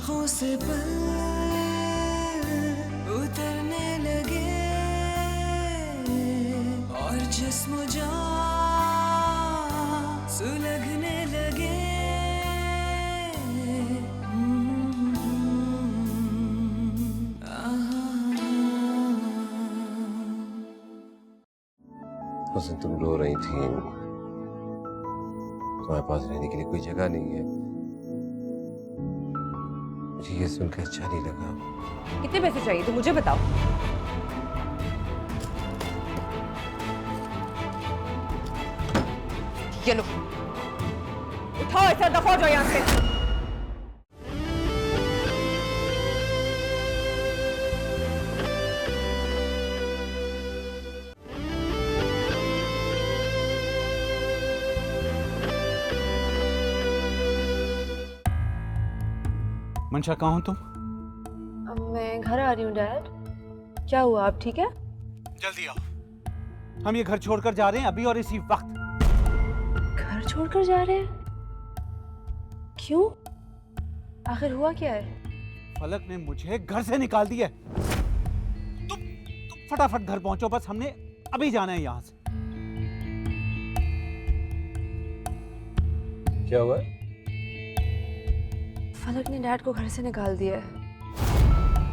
आँखों से पल उतरने लगे और जिस्म जान सुलगने लगे। उस दिन तुम रो रही थी, तुम्हारे पास रहने के लिए कोई जगह नहीं है। मुझे ये सुनकर अच्छा नहीं लगा। कितने पैसे चाहिए तो मुझे बताओ। ये लो, उठाओ ऐसा, दफा हो जाओ यहाँ से। मंशा, कहाँ हो तुम? अब मैं घर आ रही हूँ डैड। क्या हुआ, आप ठीक है? जल्दी आओ, हम ये घर छोड़कर जा रहे हैं अभी और इसी वक्त। घर छोड़कर जा रहे हैं? क्यों? आखिर हुआ क्या है? फलक ने मुझे घर से निकाल दिया। तुम फटाफट घर पहुंचो, बस हमने अभी जाना है यहाँ से। क्या हुआ? फलक ने डैड को घर से निकाल दिया है।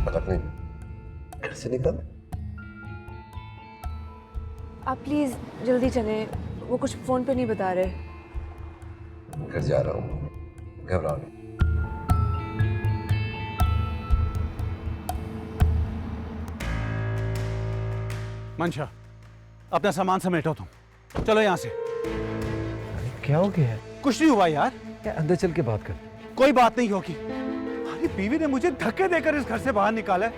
फलक ने घर से निकाल? आप प्लीज जल्दी चलें, वो कुछ फोन पे नहीं बता रहे। घर जा रहा हूँ, घबराओ नहीं। मंशा, अपना सामान समेटो तुम, चलो यहाँ से। अरे क्या हो गया है? कुछ नहीं हुआ यार। क्या अंदर चल के बात कर? कोई बात नहीं होगी। अरे बीवी ने मुझे धक्के देकर इस घर से बाहर निकाला है,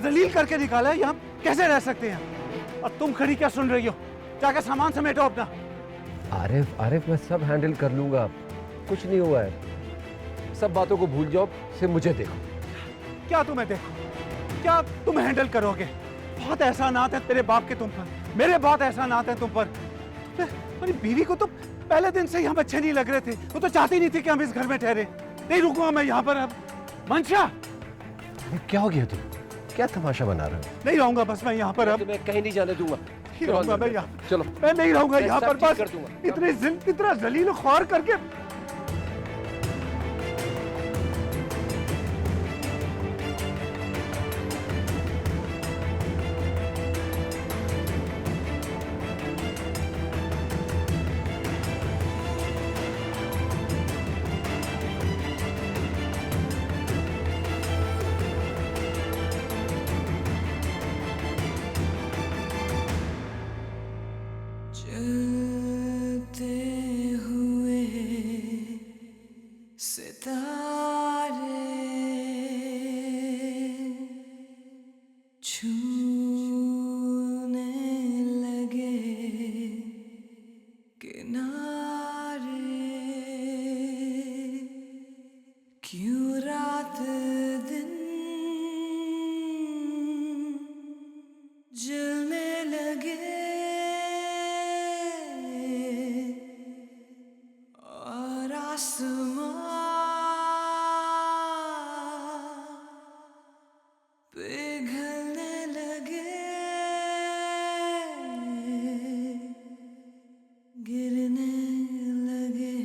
जलील करके निकाला है। यहाँ कैसे रह सकते हैं? और तुम खड़ी क्या सुन रही हो? जाकर सामान समेटो अपना। आरिफ मैं सब हैंडल कर लूंगा, कुछ नहीं हुआ है। सब बातों को भूल जाओ, सिर्फ मुझे देखो। क्या तुम्हें देखो? क्या तुम हैंडल करोगे? बहुत एहसानात है तेरे बाप के तुम पर, मेरे बहुत एहसानात है तुम पर। मेरी बीवी को तो पहले दिन से ही हम अच्छे नहीं लग रहे थे। वो तो चाहती नहीं थी कि हम इस घर में ठहरे। नहीं रुकूंगा मैं यहाँ पर अब। मंशा, क्या हो गया तुम? क्या तमाशा बना रहे हो? नहीं रहूंगा बस मैं यहाँ पर अब। मैं कहीं नहीं जाने दूंगा। नहीं रहूंगा मैं यहाँ। चलो, मैं नहीं रहूंगा यहाँ पर बस। कर दूंगा। इतना जलील ख्वार करके। जलते हुए सितारे छूने लगे किनारे। क्यों रात दिन जलने लगे और आसमां पिघलने लगे, गिरने लगे।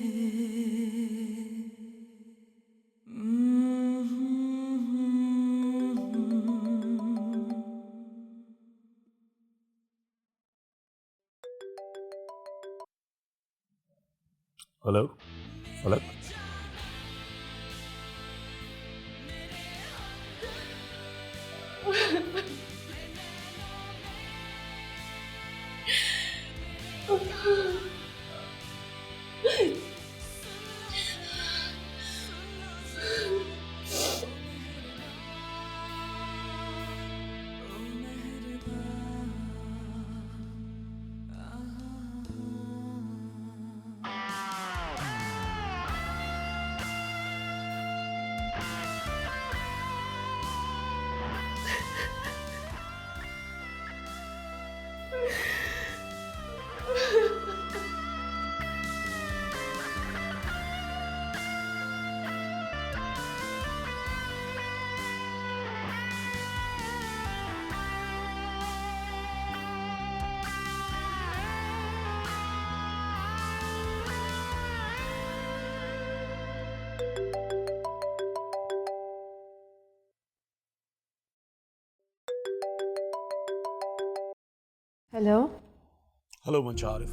हेलो फलक, हेलो। हेलो मंशा आरिफ,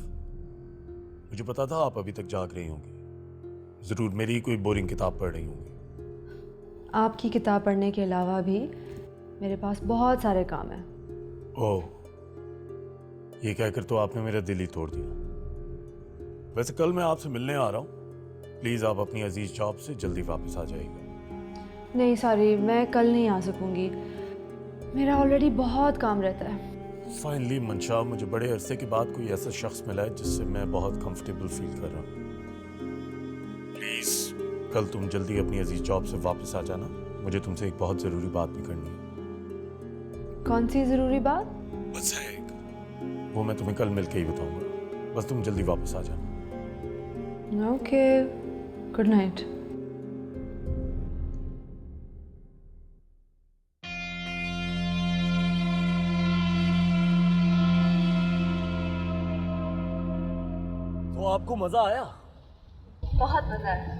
मुझे पता था आप अभी तक जाग रही होंगी। ज़रूर मेरी कोई बोरिंग किताब पढ़ रही होंगी। आपकी किताब पढ़ने के अलावा भी मेरे पास बहुत सारे काम हैं। ओह, ये कहकर तो आपने मेरा दिल ही तोड़ दिया। वैसे कल मैं आपसे मिलने आ रहा हूँ, प्लीज़ आप अपनी अजीज जॉब से जल्दी वापस आ जाइएगा। नहीं सॉरी, मैं कल नहीं आ सकूंगी, मेरा ऑलरेडी बहुत काम रहता है। फाइनली मंशा, मुझे बड़े अरसे के बाद कोई ऐसा शख्स मिला है जिससे मैं बहुत कंफर्टेबल फील कर रहा हूँ। प्लीज़ कल तुम जल्दी अपनी अजीज जॉब से वापस आ जाना, मुझे तुमसे एक बहुत ज़रूरी बात भी करनी है। कौन सी ज़रूरी बात? बस है एक, वो मैं तुम्हें कल मिलके ही बताऊंगा। बस तुम जल्दी वापस आ जाना। Okay, good night. तो आपको मजा आया? बहुत मज़ा आया।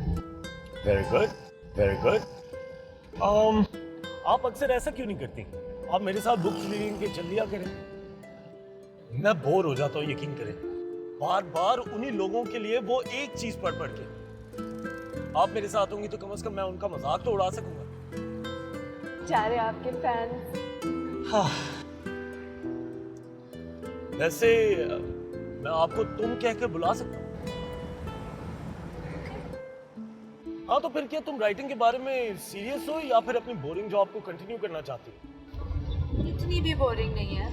Very good, very good. आप अक्सर ऐसा क्यों नहीं करती? आप मेरे साथ बुक्स रीडिंग के चल लिया करें। मैं बोर हो जाता हूँ, यकीन करें, बार बार उन्हीं लोगों के लिए वो एक चीज पढ़ पढ़ के। आप मेरे साथ होंगी तो कम से कम मैं उनका मजाक तो उड़ा सकूंगा। बेचारे आपके फैंस। हाँ। वैसे मैं आपको तुम कह के बुला सकता हूँ। हाँ, तो फिर क्या तुम राइटिंग के बारे में सीरियस हो या फिर अपनी बोरिंग जॉब को कंटिन्यू करना चाहती हो? इतनी भी बोरिंग नहीं है,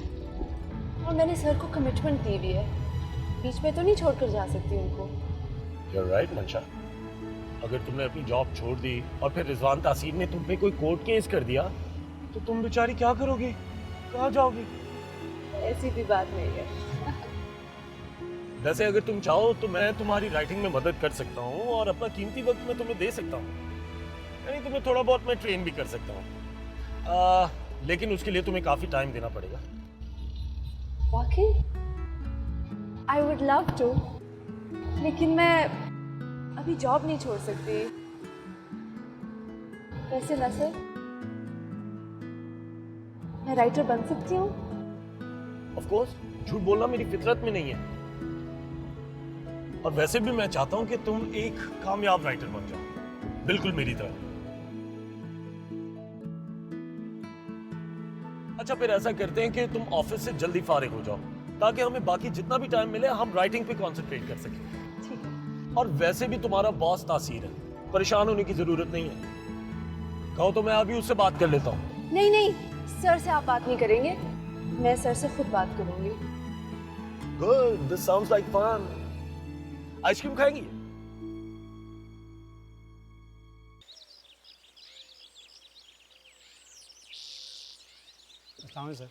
और मैंने सर को कमिटमेंट दी हुई है, बीच में तो नहीं छोड़कर जा सकती उनको। You're right, मंशा। अगर तुमने अपनी जॉब छोड़ दी और फिर रिजवान तासीर ने तुम पे कोई कोर्ट केस कर दिया तो तुम बेचारी क्या करोगी? कहाँ जाओगी? ऐसी भी बात नहीं है। वैसे अगर तुम चाहो तो मैं तुम्हारी राइटिंग में मदद कर सकता हूँ और अपना कीमती वक्त मैं तुम्हें दे सकता हूँ। यानी तुम्हें थोड़ा बहुत मैं ट्रेन भी कर सकता हूँ, लेकिन उसके लिए तुम्हें काफी टाइम देना पड़ेगा। वाकई? आई वुड लव टू, लेकिन मैं अभी जॉब नहीं छोड़ सकती। वैसे नसर, मैं राइटर बन सकती हूँ? ऑफ कोर्स, झूठ बोलना मेरी फितरत में नहीं है। और वैसे भी मैं चाहता हूँ कि तुम एक कामयाब राइटर बन जाओ, बिल्कुल मेरी तरह। अच्छा, फिर ऐसा करते हैं कि तुम ऑफिस से जल्दी फारिग हो जाओ ताकि हमें बाकी जितना भी टाइम मिले हम राइटिंग पे कंसंट्रेट कर सकें। ठीक है। और वैसे भी तुम्हारा बॉस तासीर है, परेशान होने की जरूरत नहीं है। कहो तो मैं अभी उससे बात कर लेता हूँ। नहीं नहीं, सर से आप बात नहीं करेंगे, मैं सर से खुद बात करूंगी। Good, this sounds like fun. Ice cream खाएंगी? सर।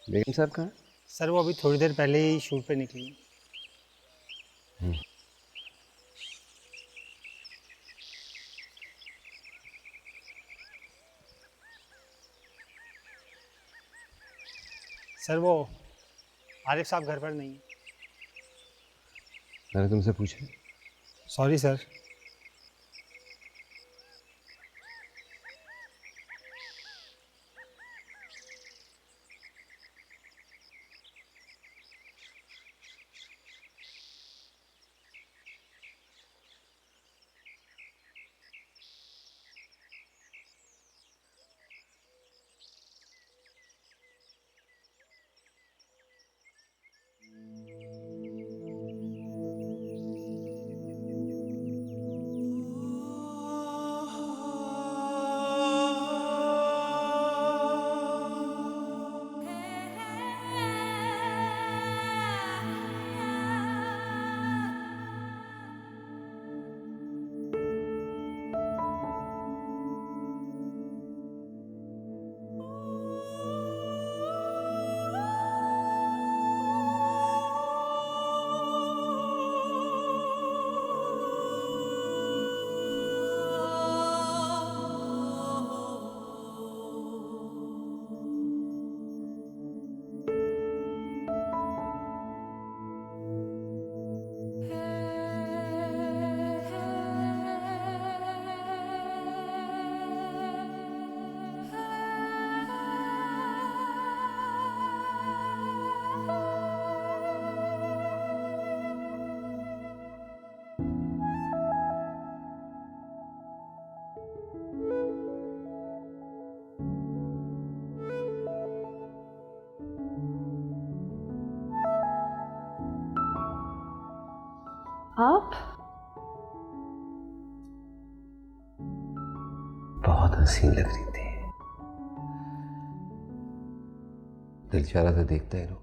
बेगम साहब कहाँ? सर वो अभी थोड़ी देर पहले ही शूट पे निकली। सर वो आरिफ साहब घर पर नहीं है। मैंने तुमसे पूछा। Sorry sir. हसीन लग रही थी, दिल चाह रहा था देखता ही रहूं।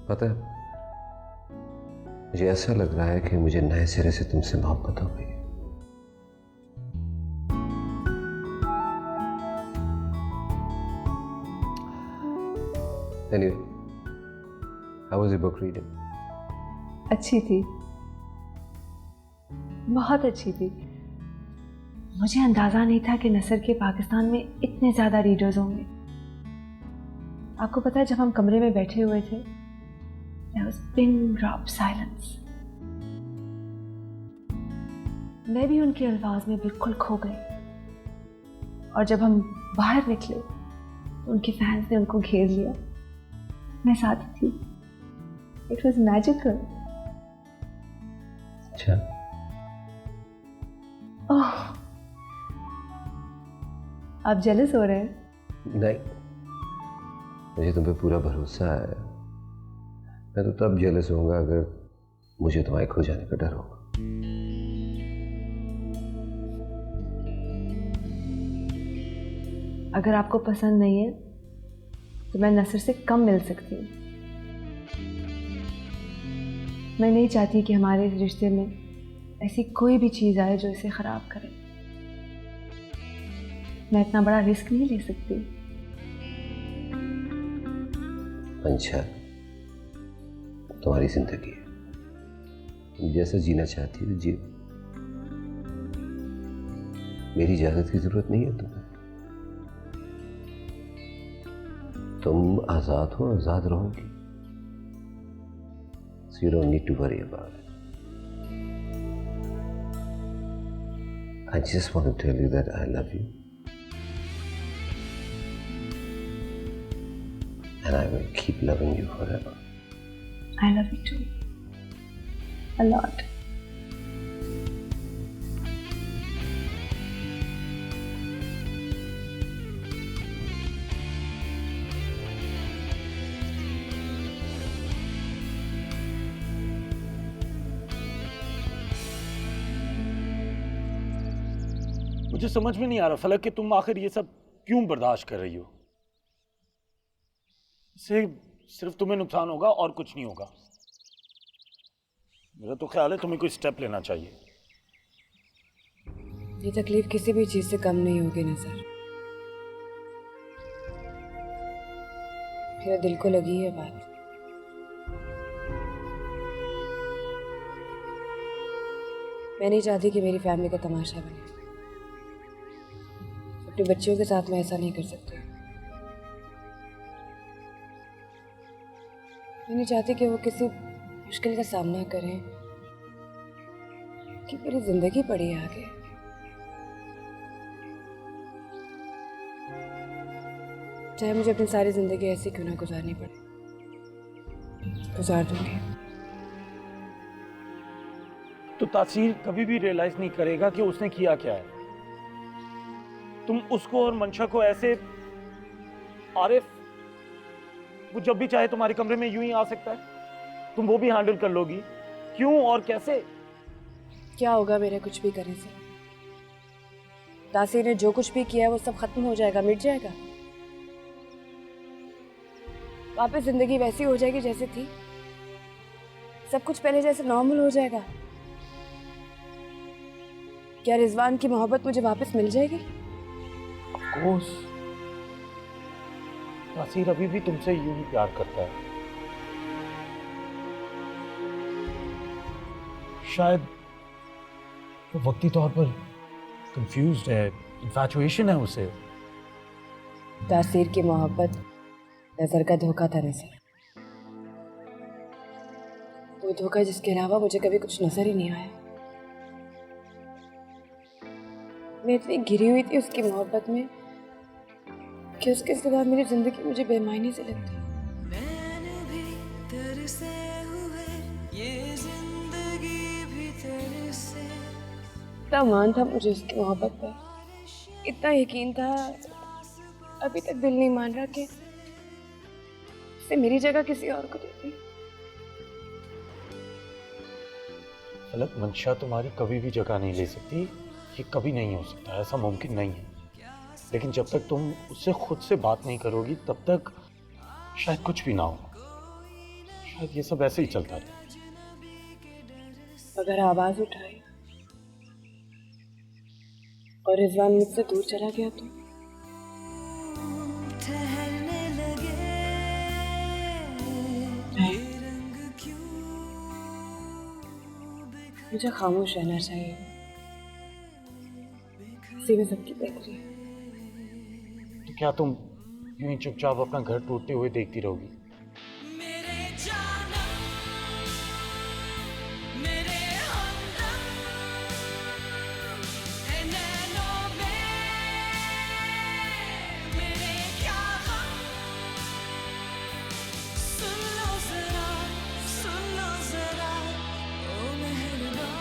पता है, मुझे ऐसा लग रहा है कि मुझे नए सिरे से तुमसे मोहब्बत हो गई। Anyway, how was your book reading? अच्छी थी, बहुत अच्छी थी। मुझे अंदाजा नहीं था कि नसर के पाकिस्तान में इतने ज्यादा रीडर्स होंगे। आपको पता है, जब हम कमरे में बैठे हुए थे, there was pin drop silence. मैं भी उनके अल्फाज में बिल्कुल खो गई। और जब हम बाहर निकले, उनके फैंस ने उनको घेर लिया। मैं साथ थी। It was magical. अच्छा, ओह, आप जेलस हो रहे हैं? नहीं, मुझे तुम पे पूरा भरोसा है। मैं तो तब जेलस होऊंगा अगर मुझे तुम्हारे खो जाने का डर होगा। अगर आपको पसंद नहीं है तो मैं नसर से कम मिल सकती हूँ। मैं नहीं चाहती कि हमारे इस रिश्ते में ऐसी कोई भी चीज़ आए जो इसे ख़राब करे। मैं इतना बड़ा रिस्क नहीं ले सकती। अच्छा, तुम्हारी जिंदगी है, तुम जैसा जीना चाहती हो जियो। मेरी इजाजत की जरूरत नहीं है तुम्हें। तुम आजाद हो, आजाद रहोगी। So you don't need to worry about it. I just want to tell you that I love you. And I will keep loving you forever. I love you too. A lot. मुझे समझ में नहीं आ रहा फलक कि तुम आखिर ये सब क्यों बर्दाश्त कर रही हो। इससे सिर्फ तुम्हें नुकसान होगा और कुछ नहीं होगा। मेरा तो ख्याल है तुम्हें कोई स्टेप लेना चाहिए। ये तकलीफ किसी भी चीज से कम नहीं होगी नजर। मेरे दिल को लगी है बात। मैं नहीं चाहती कि मेरी फैमिली का तमाशा बने। अपने बच्चियों के साथ मैं ऐसा नहीं कर सकती। मैं नहीं चाहती कि वो किसी मुश्किल का सामना करें कि मेरी जिंदगी पड़ी है आगे। चाहे मुझे अपनी सारी जिंदगी ऐसी क्यों ना गुजारनी पड़े, गुजार दूंगी। तो तासीर कभी भी रियलाइज नहीं करेगा कि उसने किया क्या है। तुम उसको और मंशा को ऐसे, आरिफ वो जब भी चाहे तुम्हारे कमरे में यूं ही आ सकता है, तुम वो भी हैंडल कर लोगी। क्यों और कैसे? क्या होगा मेरे कुछ भी करने से? तासीर ने जो कुछ भी किया वो सब खत्म हो जाएगा, मिट जाएगा। वापस जिंदगी वैसी हो जाएगी जैसे थी। सब कुछ पहले जैसे नॉर्मल हो जाएगा। क्या रिजवान की मोहब्बत मुझे वापस मिल जाएगी? कोर्स तासीर अभी भी तुमसे यूं ही प्यार करता है। शायद वो वक्ती तौर पर कंफ्यूज्ड है, इन्फैचुएशन है उसे। तासीर की मोहब्बत नजर का धोखा था नजर। वो धोखा जिसके अलावा मुझे कभी कुछ नजर ही नहीं आया। मैं इतनी घिरी हुई थी उसकी मोहब्बत में कि उसके सिवा मेरी जिंदगी मुझे बेमायने से लगती। नैन भी तरसे हुए, ये जिंदगी भी तरसे। इतना मान था मुझे उसकी मोहब्बत पर, इतना यकीन था। अभी तक दिल नहीं मान रहा कि उसे मेरी जगह किसी और को देती। झलक मंशा तुम्हारी कभी भी जगह नहीं ले सकती, ये कभी नहीं हो सकता, ऐसा मुमकिन नहीं है। लेकिन जब तक तुम उससे खुद से बात नहीं करोगी तब तक शायद कुछ भी ना हो, शायद ये सब ऐसे ही चलता रहे। अगर आवाज उठाई और रिजवान मुझसे दूर चला गया तो? ठहरने लगे ये रंग क्यों मुझे खामोश रहना चाहिए, इसी में सबकी बेहतरी है। तो क्या तुम यूं ही चुपचाप अपना घर टूटते हुए देखती रहोगी? मेरे जानम मेरे हमदम है नैनों में मेरे क्या गम, सुन लो जरा ओ मेहरबान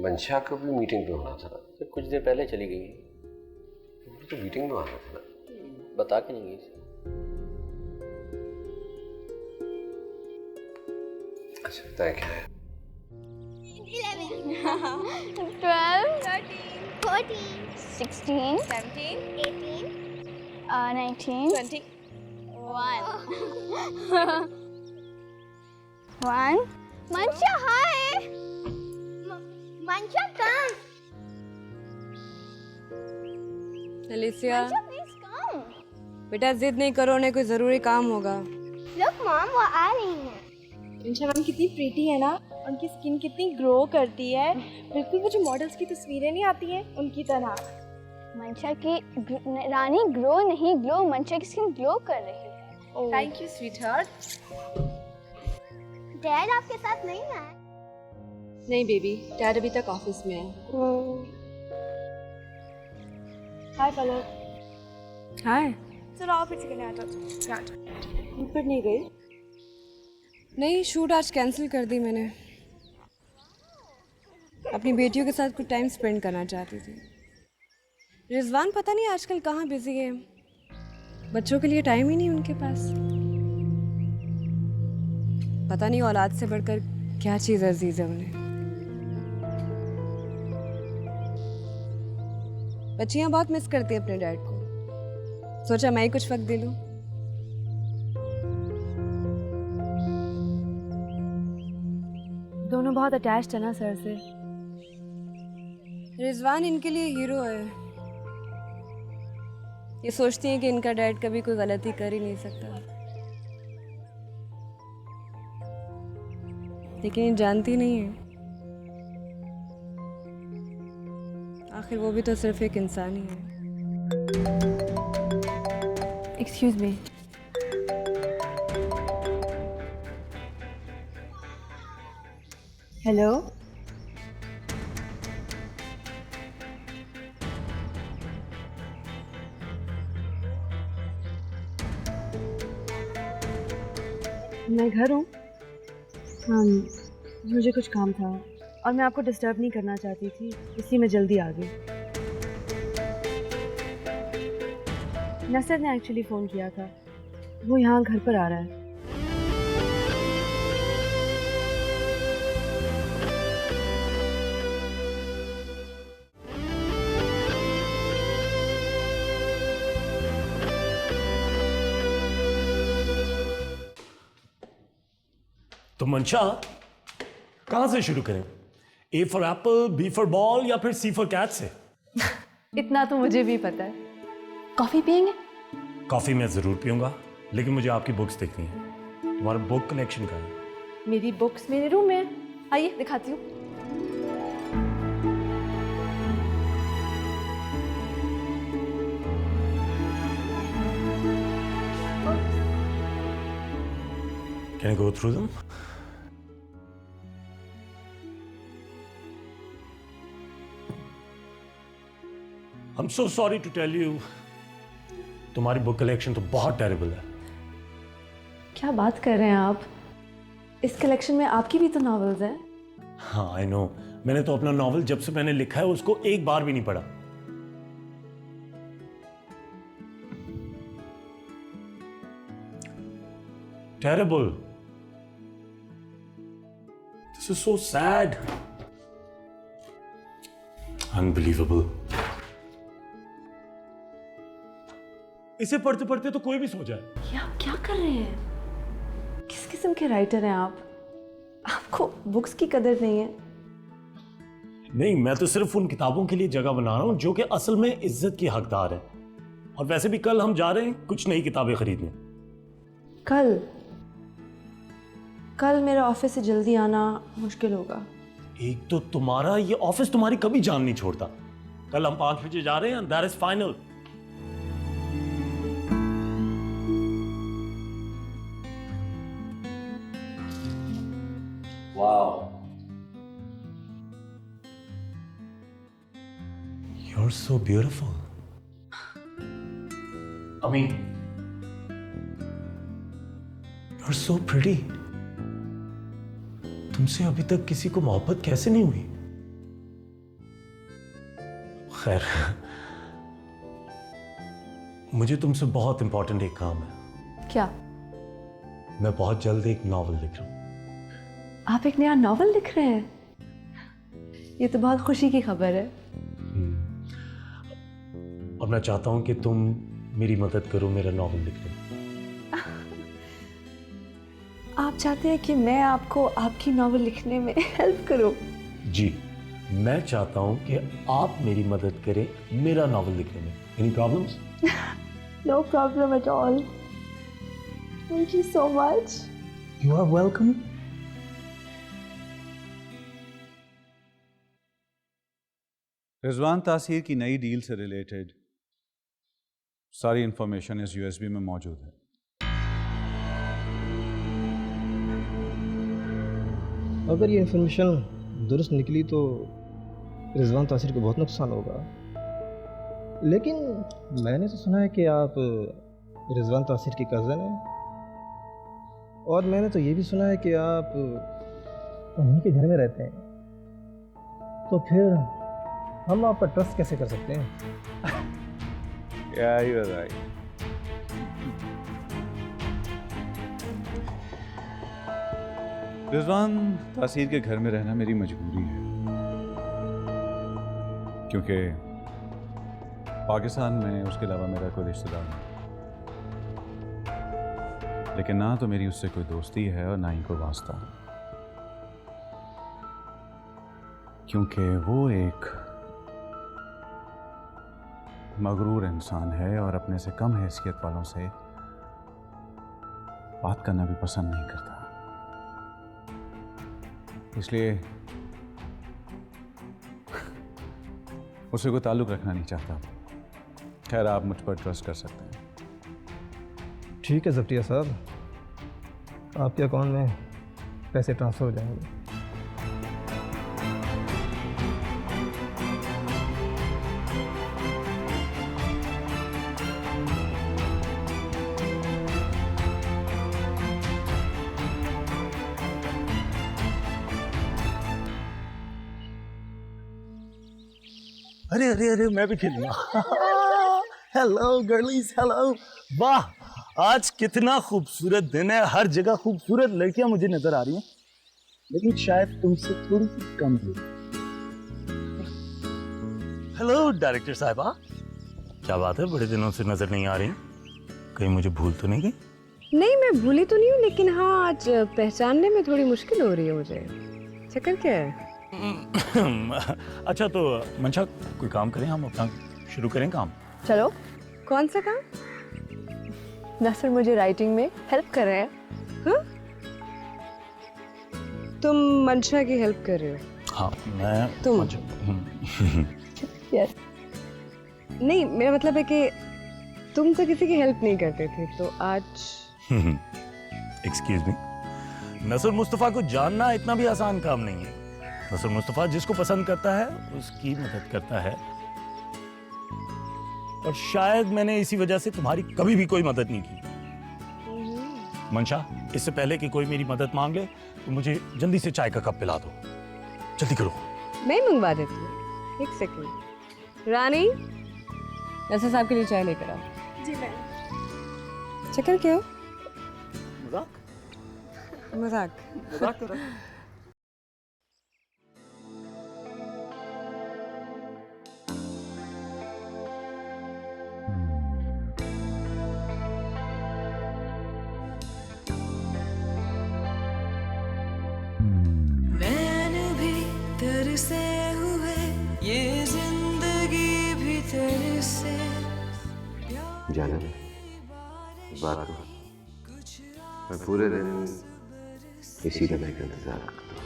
मंशा को भी मीटिंग पे होना था। तो कुछ देर पहले चली गई है। तो मीटिंग में आना था ना। बता के नहीं गई। अच्छा तय क्या है? 12, 13, 14, 16, 17, 18, 19, 20, 1. Mancha, hi. Mancha, come. Alicia, Mancha, please come. बेटा जिद नहीं करो, उन्हें कोई जरूरी काम होगा। Look, mom, वो आ रही है। मंशा मैम कितनी प्रीटी है ना, उनकी स्किन कितनी ग्लो करती है, बिल्कुल वो जो मॉडल्स की तस्वीरें नहीं आती हैं उनकी तरह। मंशा की रानी ग्लो नहीं ग्लो, मंशा की स्किन ग्लो कर रही है। Thank you sweetheart. डैड आपके साथ नहीं है? नहीं बेबी, डैड अभी तक ऑफिस में है। हाय पलक। हाय। चलो आओ फिर चिकन आ जाओ। ऊपर नहीं गई? नहीं, शूट आज कैंसिल कर दी मैंने। अपनी बेटियों के साथ कुछ टाइम स्पेंड करना चाहती थी। रिजवान पता नहीं आजकल कहाँ बिजी है, बच्चों के लिए टाइम ही नहीं उनके पास। पता नहीं औलाद से बढ़कर क्या चीज़ अजीज है उन्हें। बच्चियाँ बहुत मिस करती हैं अपने डैड को, सोचा मैं ही कुछ वक्त दे लूँ। दोनों बहुत अटैच्ड है ना सर से। रिजवान इनके लिए हीरो है। ये सोचती हैं कि इनका डैड कभी कोई गलती कर ही नहीं सकता, लेकिन ये जानती नहीं है आखिर वो भी तो सिर्फ एक इंसान ही है। Excuse me. हेलो, मैं घर हूँ। हाँ, मुझे कुछ काम था और मैं आपको डिस्टर्ब नहीं करना चाहती थी, इसलिए मैं जल्दी आ गई। नसर ने एक्चुअली फ़ोन किया था, वो यहाँ घर पर आ रहा है। तो मंशा कहां से शुरू करें? A for apple, B for ball या फिर सी फॉर कैट से? इतना तो मुझे भी पता है। कॉफी पियेंगे? कॉफी मैं जरूर पीऊंगा, लेकिन मुझे आपकी बुक्स देखनी है। तुम्हारा बुक कलेक्शन का है? मेरी बुक्स मेरे रूम में है, आइए दिखाती हूँ। Can I go through them? I'm so sorry to tell you, तुम्हारी बुक कलेक्शन तो बहुत टेरेबल है। क्या बात कर रहे हैं आप? इस कलेक्शन में आपकी भी तो नॉवेल्स हैं। हाँ आई नो, मैंने तो अपना नॉवल जब से मैंने लिखा है उसको एक बार भी नहीं पढ़ा। Terrible, this is so sad, unbelievable. इसे पढ़ते पढ़ते तो कोई भी सो जाए। ये आप क्या कर रहे हैं? किस किस्म के राइटर हैं आप? आपको बुक्स की कदर नहीं है। नहीं, मैं तो सिर्फ उन किताबों के लिए जगह बना रहा हूं जो कि असल में इज्जत की हकदार है। और वैसे भी कल हम जा रहे हैं कुछ नई किताबें खरीदने। कल मेरा ऑफिस से जल्दी आना मुश्किल होगा। एक तो तुम्हारा ये ऑफिस तुम्हारी कभी जान नहीं छोड़ता। कल हम 5 बजे जा रहे हैं, दैट इज फाइनल। वाह, You're so beautiful. I mean, you're so pretty. तुमसे अभी तक किसी को मोहब्बत कैसे नहीं हुई? खैर, मुझे तुमसे बहुत इंपॉर्टेंट एक काम है। क्या? मैं बहुत जल्द एक नॉवल लिख रहा हूं। आप एक नया नॉवल लिख रहे हैं? ये तो बहुत खुशी की खबर है। और मैं चाहता हूं कि तुम मेरी मदद करो मेरा नॉवल लिखने में। आप चाहते हैं कि मैं आपको आपकी नॉवल लिखने में हेल्प करूं? जी, मैं चाहता हूं कि आप मेरी मदद करें मेरा नॉवल लिखने में। Any problems? No problem at all. Thank you so much. You are welcome. Rizwan Taseer की नई डील से रिलेटेड सारी इंफॉर्मेशन इस यूएसबी में मौजूद है। अगर ये इंफॉर्मेशन दुरुस्त निकली तो रिजवान तासीर को बहुत नुकसान होगा, लेकिन मैंने तो सुना है कि आप रिजवान तासीर की कज़न हैं, और मैंने तो ये भी सुना है कि आप उन्हीं के घर में रहते हैं, तो फिर हम आप पर ट्रस्ट कैसे कर सकते हैं? Yeah, you're right. रिजवान तासीर के घर में रहना मेरी मजबूरी है, क्योंकि पाकिस्तान में उसके अलावा मेरा कोई रिश्तेदार नहीं। लेकिन ना तो मेरी उससे कोई दोस्ती है और ना ही कोई वास्ता, क्योंकि वो एक मगरूर इंसान है और अपने से कम हैसियत वालों से बात करना भी पसंद नहीं करता। इसलिए उससे कोई ताल्लुक रखना नहीं चाहता। खैर, आप मुझ पर ट्रस्ट कर सकते हैं। ठीक है ज़फ़रिया साहब, आपके अकाउंट में पैसे ट्रांसफ़र हो जाएंगे। अरे अरे अरे, मैं भी खेलूंगा। Hello girlies, hello. वाह, आज कितना खूबसूरत दिन है। हर जगह खूबसूरत लड़कियां मुझे नजर आ रही हैं, लेकिन शायद तुमसे थोड़ी सी कम है। हेलो डायरेक्टर साहिबा, क्या बात है, बड़े दिनों से नजर नहीं आ रही? कहीं मुझे भूल तो नहीं गई? नहीं, मैं भूली तो नहीं हूँ, लेकिन हाँ, आज पहचानने में थोड़ी मुश्किल हो रही है मुझे। चक्कर क्या है? अच्छा तो मंशा, कोई काम करें, हम अपना शुरू करें काम। चलो। कौन सा काम? नसर मुझे राइटिंग में हेल्प कर रहे हैं। हाँ? तुम मंशा की हेल्प कर रहे हो? हाँ, मैं तुम? यस। नहीं, मेरा मतलब है कि तुम तो किसी की हेल्प नहीं करते थे, तो आज एक्सक्यूज मी, नसर मुस्तफ़ा को जानना इतना भी आसान काम नहीं है। नसर मुस्तफ़ा जिसको पसंद करता है उसकी मदद करता है, और शायद मैंने इसी वजह से तुम्हारी कभी भी कोई मदद नहीं की। मंशा, इससे पहले कि कोई मेरी मदद मांग ले तो मुझे जल्दी से चाय का कप पिला दो। जल्दी करो। मैं ही मंगवा देती हूँ, एक सेकंड। रानी, नसर साहब के लिए चाय लेकर आओ। जी मैम। चक्कर क्या? मजाक मजाक। मजाक कर रहा है। नैन भी तरसे हुए, ये जिंदगी भी तरसे। जाना बात को मैं पूरे दिन इसी लम्हे का इंतजार करता हूँ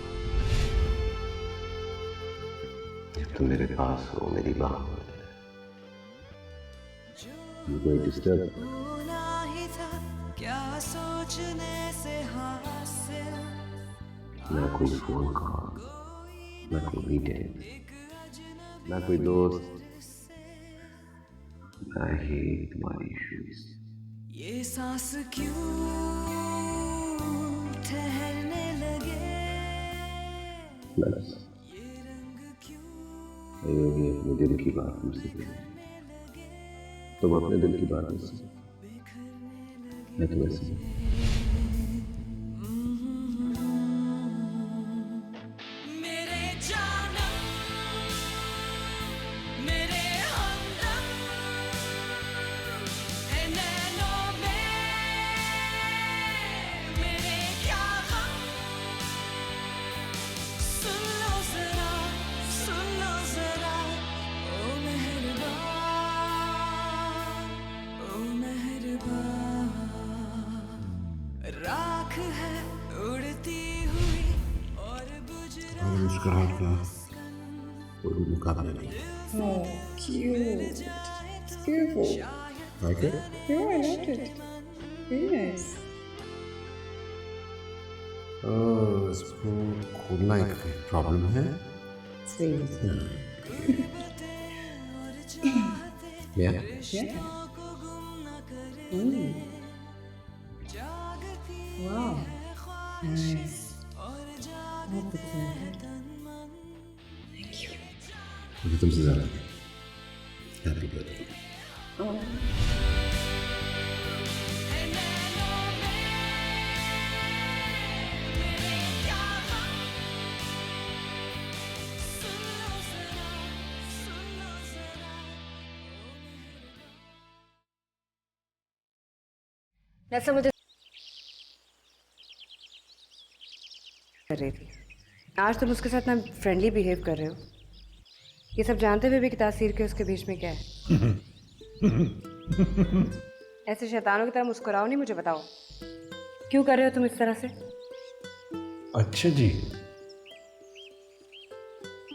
जब तुम मेरे पास हो, मेरी बाह में। कोई डिस्टर्ब होना ही था, क्या सोचने से हासिल। ना कोई फोन कॉल, ना कोई मीटिंग, ना कोई दोस्त, ना ही तुम्हारी इश्यूज। ये सांस क्यों ठहरने लगे, बस ये होगी अपने दिल की बात मुझसे कहो, तुम अपने दिल की बात मुझसे, मैं तुम्हें से मेरे जानम, मेरे हमदम, है नैनों में मेरे क्या गम। सुन लो जरा, ओ मेहरबान, ओ मेहरबान। राख है उड़ती हुई और बुझ रहा मुस्कुराहट का कोई मुकाबला नहीं। Cute. It's beautiful. Like it? Yeah, I like it. Very nice. इसको खोलना एक प्रॉब्लम है। Sweet. Yeah. Yeah. Mm. Wow. Nice. बहुत अच्छा है। Thank you. मुझे तुमसे ज़्यादा हैप्पी बर्थडे। नसर मुझे कर रही थी, आज तुम उसके साथ ना फ्रेंडली बिहेव कर रहे हो। ये सब जानते हुए भी कि तासीर के उसके बीच में क्या है। ऐसे शैतानों की तरह मुस्कुराओ नहीं, मुझे बताओ क्यों कर रहे हो तुम इस तरह से? अच्छा जी,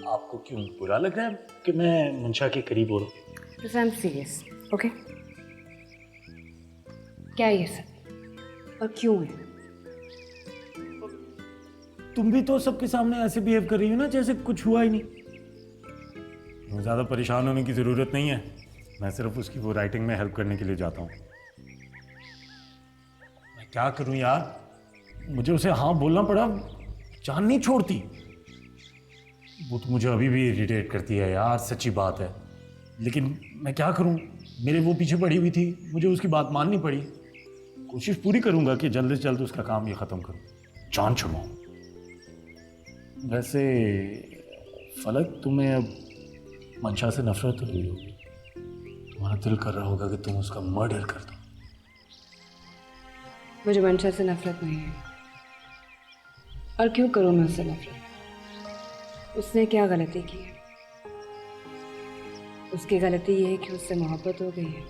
आपको क्यों बुरा लग रहा है कि मैं मंशा के करीब हो रहा हूँ? I am serious, okay? क्या है ये सब और क्यों है? तुम भी तो सबके सामने ऐसे बिहेव कर रही हो ना जैसे कुछ हुआ ही नहीं। ज़्यादा परेशान होने की ज़रूरत नहीं है, मैं सिर्फ उसकी वो राइटिंग में हेल्प करने के लिए जाता हूँ। मैं क्या करूँ यार, मुझे उसे हाँ बोलना पड़ा, जान नहीं छोड़ती। वो तो मुझे अभी भी इरिटेट करती है यार, सच्ची बात है। लेकिन मैं क्या करूँ, मेरे वो पीछे पड़ी हुई थी, मुझे उसकी बात माननी पड़ी। कोशिश पूरी करूँगा कि जल्द से जल्द उसका काम ये ख़त्म करूँ, जान छुड़वाऊँ। वैसे फलक, तुम्हें अब मंशा से नफरत हो रही होगी, तुम्हारा दिल कर रहा होगा कि तुम उसका मर्डर कर दो। मुझे मंशा से नफरत नहीं है, और क्यों करूँ मैं उससे नफरत? उसने क्या गलती की है? उसकी गलती ये है कि उससे मोहब्बत हो गई है।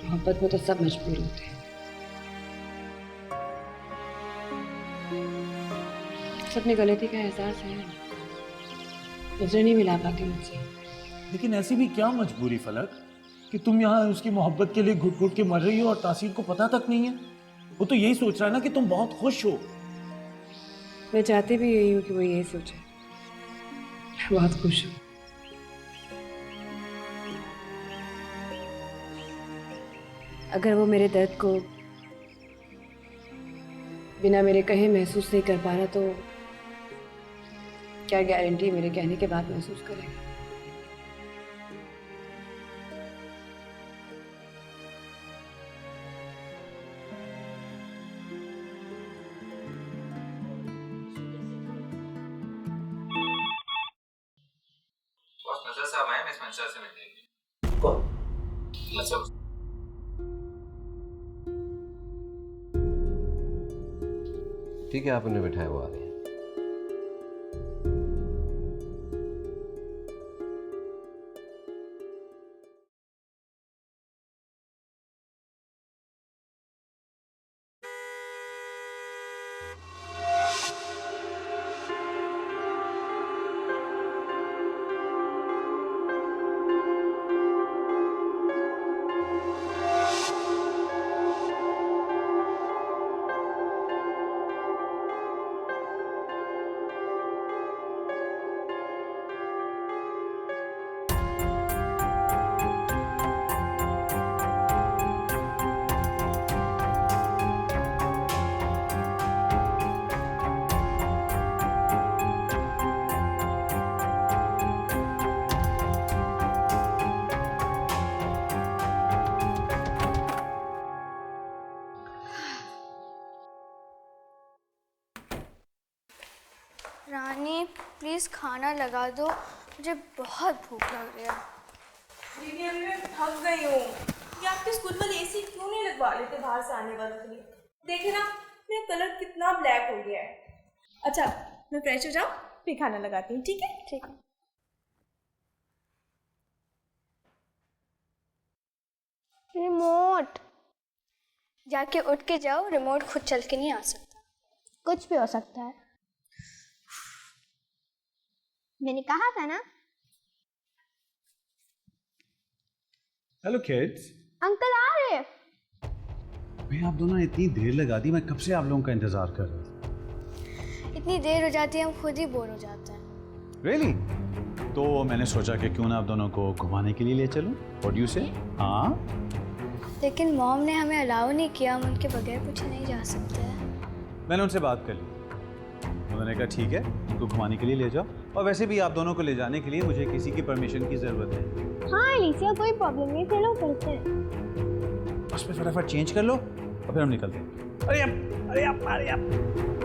मोहब्बत में तो सब मजबूर होते हैं। अपनी गलती का एहसास है, नजर नहीं मिला पाती मुझसे। लेकिन ऐसी भी क्या मजबूरी फलक कि तुम यहाँ उसकी मोहब्बत के लिए घुट घुट के मर रही हो और तासीर को पता तक नहीं है। वो तो यही सोच रहा है ना कि तुम बहुत खुश हो। मैं चाहती भी यही हूँ कि वो यही सोचे। मैं बहुत खुश हूँ। अगर वो मेरे दर्द को बिना मेरे कहे महसूस नहीं कर पा रहा तो क्या गारंटी मेरे कहने के बाद महसूस करेगा? नजर साहब आए, मिस मंशा से मिलेंगे। कौन? नजर। ठीक है, आप उन्हें बिठाए, वो आ रहे हैं। रानी प्लीज़ खाना लगा दो, मुझे बहुत भूख लग रही है। दीदी अभी मैं थक गई हूँ। ये आपके स्कूल वाले एसी क्यों नहीं लगवा लेते बाहर से आने वालों के लिए? देखे ना मेरा कलर कितना ब्लैक हो गया है। अच्छा मैं फ्रेश हो जाऊँ फिर खाना लगाती हूँ, ठीक है? ठीक है। रिमोट, जाके उठ के जाओ, रिमोट खुद चल के नहीं आ सकता। कुछ भी हो सकता है। मैंने कहा था ना। Hello kids. अंकल आ रहे। भाई आप दोनों इतनी देर लगा दी, मैं कब से आप लोगों का इंतजार कर रहा था। इतनी देर हो जाती है, हम खुद ही बोर हो जाते हैं। Really? तो मैंने सोचा कि क्यों ना आप दोनों को घुमाने के लिए ले चलूं। What do you say? हाँ? लेकिन मॉम ने हमें अलाउ नहीं किया, हम उनके बगैर पूछे नहीं जा सकते। मैंने उनसे बात कर ली, उन्होंने कहा ठीक है, उनको घुमाने के लिए ले जाओ। और वैसे भी आप दोनों को ले जाने के लिए मुझे किसी की परमिशन की जरूरत है। हाँ एलिसिया, कोई प्रॉब्लम नहीं, चलो चलते हैं। बस पे फटाफट चेंज कर लो और फिर हम निकलते हैं। अरे आप, अरे आप, अरे आप।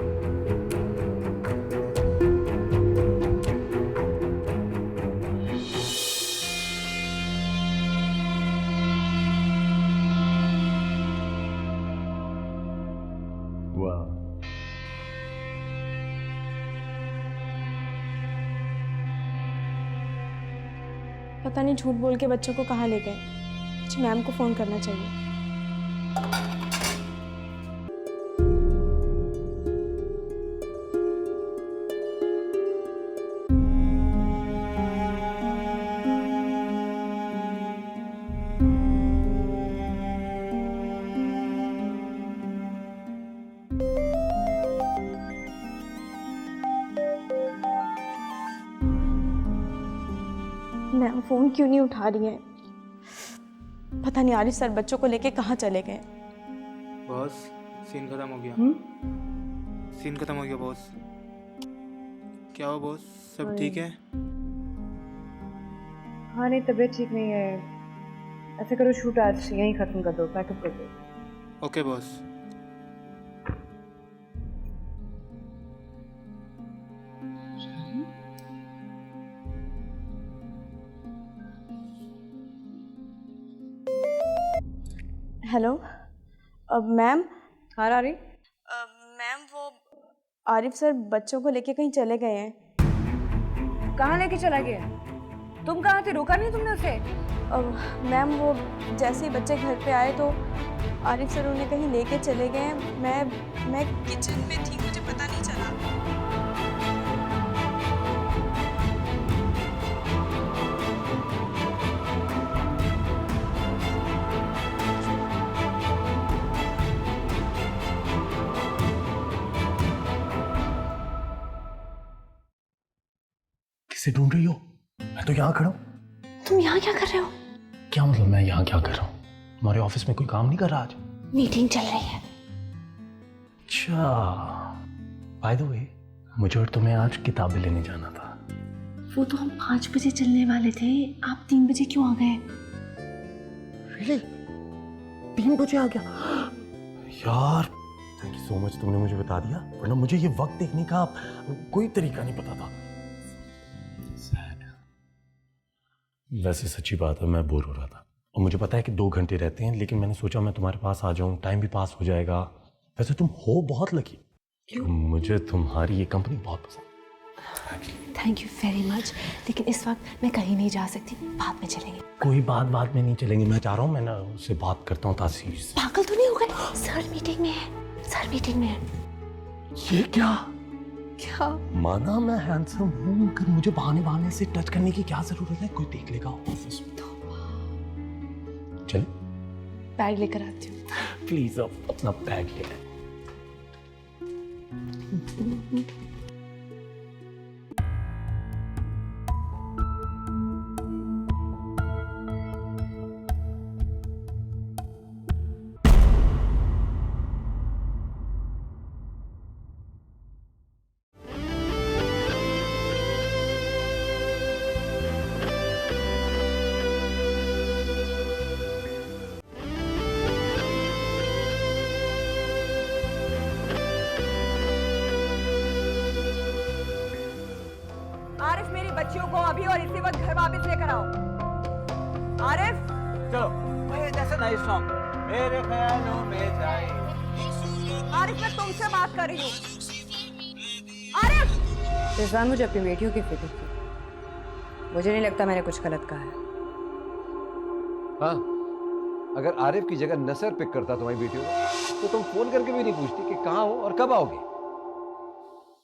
पता नहीं झूठ बोल के बच्चों को कहाँ ले गए। अच्छा मैम को फ़ोन करना चाहिए। मैम फ़ोन क्यों नहीं उठा रही है? पता नहीं आरिफ सर बच्चों को लेके कहाँ चले गए। बॉस सीन खत्म हो गया। सीन खत्म हो गया बॉस। क्या हो बॉस, सब ठीक है? हाँ नहीं, तबीयत ठीक नहीं है। ऐसा करो शूट आज यहीं ख़त्म कर दो, पैकअप कर दो। Okay boss. Hello ma'am. हाँ रानी। मैम वो आरिफ सर बच्चों को लेके कहीं चले गए हैं। कहाँ लेके चला गया? तुम कहाँ थे? रोका नहीं तुमने उसे? मैम वो जैसे ही बच्चे घर पे आए तो आरिफ सर उन्हें कहीं लेके चले गए हैं। मैं किचन में थी, मुझे पता नहीं चला। किसे ढूंढ रही हो? मैं तो यहाँ खड़ा हूँ। तुम यहाँ क्या कर रहे हो? क्या मतलब मैं यहाँ क्या कर रहा हूँ? हमारे ऑफिस में कोई काम नहीं कर रहा आज? मीटिंग चल रही है। अच्छा, बाय द वे मुझे और तुम्हें आज किताबें लेने जाना था। वो तो हम 5 बजे चलने वाले थे, आप 3 बजे क्यों आ गए? Really? 3 बजे आ गया यार। थैंक यू सो मच, तुमने मुझे बता दिया, वरना मुझे ये वक्त देखने का कोई तरीका नहीं पता था। वैसे सच्ची बात है, मैं बोर हो रहा था और मुझे पता है कि 2 घंटे रहते हैं, लेकिन मैंने सोचा मैं तुम्हारे पास आ जाऊं, टाइम भी पास हो जाएगा। वैसे तुम हो बहुत लकी, मुझे तुम्हारी ये कंपनी बहुत पसंद। थैंक यू वेरी मच, लेकिन इस वक्त मैं कहीं नहीं जा सकती, बाद में चलेंगे। कोई बात में नहीं चलेंगे, मैं चाह रहा हूँ, मैं ना उससे बात करता हूँ तासीर से। पागल तो नहीं हो गए? सर मीटिंग में है, सर मीटिंग में है। ये क्या? क्या? माना मैं हैंडसम हूँ, मगर मुझे बहाने से टच करने की क्या जरूरत है? कोई देख लेगा ऑफिस में तो। चल बैग लेकर आती हूँ। प्लीज अपना बैग ले ले। आरिफ, मेरी बच्चियों को अभी और इसी वक्त घर वापस लेकर आओ। आरिफ, चलो जैसे नई सॉन्ग मेरे ख्यालों में जाए। आरिफ, मैं तुमसे बात कर रही हूँ। आरिफ! रिजवान, मुझे अपनी बेटियों की फिक्र थी, मुझे नहीं लगता मैंने कुछ गलत कहा है। हाँ, अगर आरिफ की जगह नसर पिक करता तुम्हारी बेटियों को, तो तुम फोन करके भी नहीं पूछती कि कहाँ हो और कब आओगे।